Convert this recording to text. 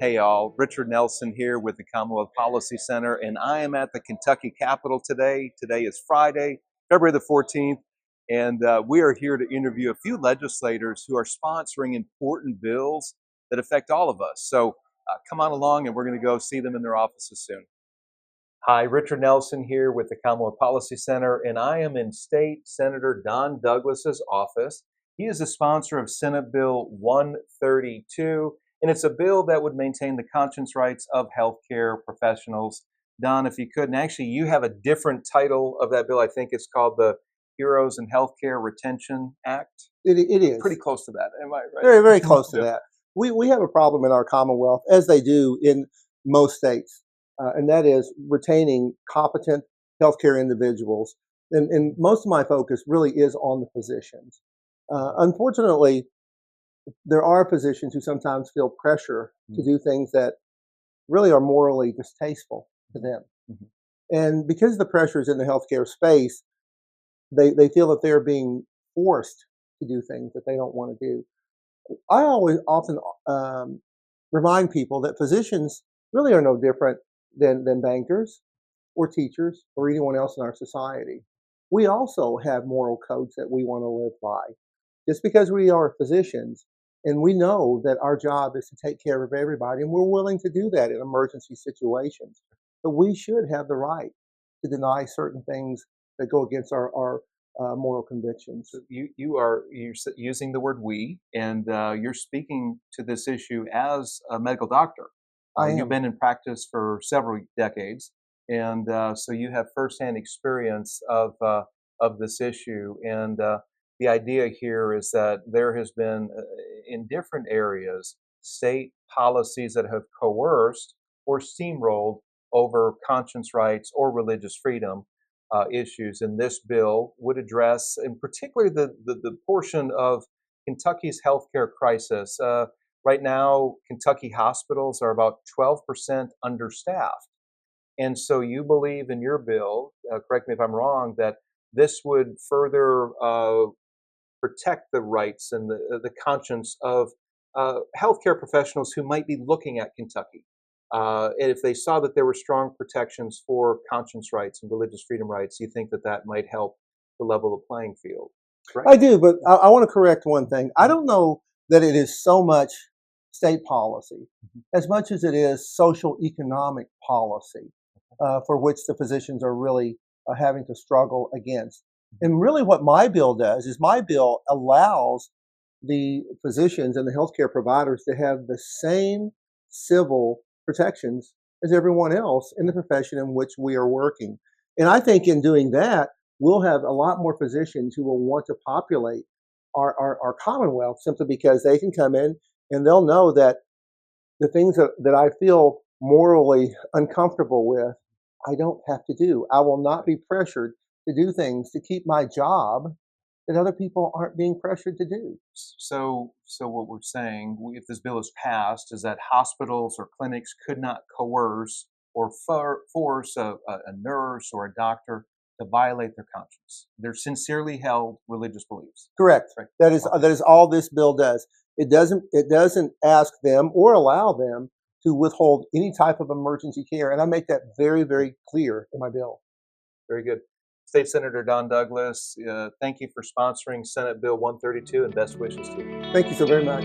Hey all, Richard Nelson here with the Commonwealth Policy Center, and I am at the Kentucky Capitol today. Today is Friday, February the 14th, and we are here to interview a few legislators who are sponsoring important bills that affect all of us. So come on along and we're going to go see them in their offices soon. Hi, Richard Nelson here with the Commonwealth Policy Center, and I am in State Senator Don Douglas's office. He is a sponsor of Senate Bill 132, and it's a bill that would maintain the conscience rights of healthcare professionals. Don, if you could, and actually you have a different title of that bill. I think it's called the Heroes in Healthcare Retention Act. It is. Pretty close to that, am I right? Very, very close to that. We have a problem in our Commonwealth, as they do in most states, and that is retaining competent healthcare individuals. And most of my focus really is on the physicians. Unfortunately, there are physicians who sometimes feel pressure to do things that really are morally distasteful to them. Mm-hmm. And because the pressure is in the healthcare space, they feel that they're being forced to do things that they don't want to do. I often remind people that physicians really are no different than bankers or teachers or anyone else in our society. We also have moral codes that we want to live by. Just because we are physicians and we know that our job is to take care of everybody, and we're willing to do that in emergency situations, but we should have the right to deny certain things that go against our moral convictions. So you're using the word "we," and you're speaking to this issue as a medical doctor. You've been in practice for several decades, and so you have firsthand experience of this issue. And the idea here is that there has been, in different areas, state policies that have coerced or steamrolled over conscience rights or religious freedom issues. And this bill would address, in particular, the portion of Kentucky's healthcare crisis. Right now, Kentucky hospitals are about 12% understaffed. And so you believe in your bill, correct me if I'm wrong, that this would further protect the rights and the conscience of healthcare professionals who might be looking at Kentucky. And if they saw that there were strong protections for conscience rights and religious freedom rights, you think that that might help to level the playing field, right? I do, but I want to correct one thing. I don't know that it is so much state policy as much as it is social economic policy for which the physicians are really having to struggle against. And really what my bill does is my bill allows the physicians and the healthcare providers to have the same civil protections as everyone else in the profession in which we are working. And I think in doing that, we'll have a lot more physicians who will want to populate our Commonwealth simply because they can come in and they'll know that the things that I feel morally uncomfortable with, I don't have to do. I will not be pressured to do things to keep my job that other people aren't being pressured to do. So what we're saying, if this bill is passed, is that hospitals or clinics could not coerce or force a nurse or a doctor to violate their conscience, their sincerely held religious beliefs. Correct. Right. That is all this bill does. It doesn't ask them or allow them to withhold any type of emergency care, and I make that very, very clear in my bill. Very good. State Senator Don Douglas, thank you for sponsoring Senate Bill 132, and best wishes to you. Thank you so very much.